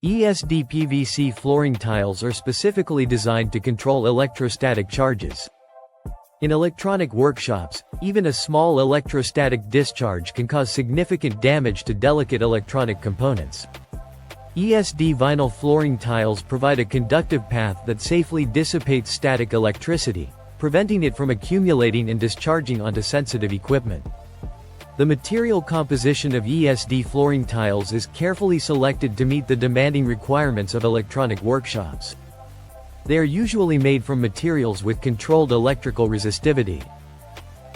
ESD PVC flooring tiles are specifically designed to control electrostatic charges. In electronic workshops, even a small electrostatic discharge can cause significant damage to delicate electronic components. ESD vinyl flooring tiles provide a conductive path that safely dissipates static electricity, preventing it from accumulating and discharging onto sensitive equipment. The material composition of ESD flooring tiles is carefully selected to meet the demanding requirements of electronic workshops. They are usually made from materials with controlled electrical resistivity.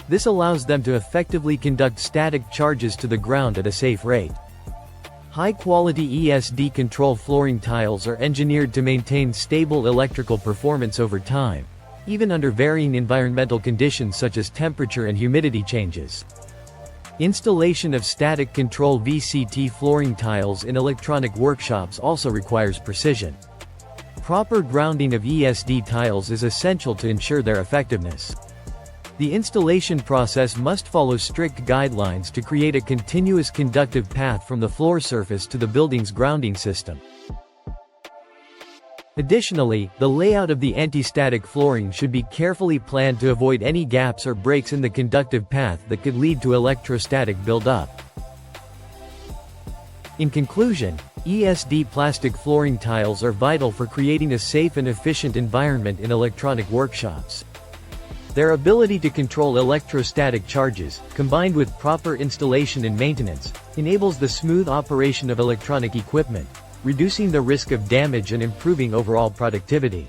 This allows them to effectively conduct static charges to the ground at a safe rate. High-quality ESD control flooring tiles are engineered to maintain stable electrical performance over time, even under varying environmental conditions such as temperature and humidity changes. Installation of static control VCT flooring tiles in electronic workshops also requires precision. Proper grounding of ESD tiles is essential to ensure their effectiveness. The installation process must follow strict guidelines to create a continuous conductive path from the floor surface to the building's grounding system. Additionally, the layout of the anti-static flooring should be carefully planned to avoid any gaps or breaks in the conductive path that could lead to electrostatic buildup. In conclusion, ESD plastic flooring tiles are vital for creating a safe and efficient environment in electronic workshops. Their ability to control electrostatic charges, combined with proper installation and maintenance, enables the smooth operation of electronic equipment, reducing the risk of damage and improving overall productivity.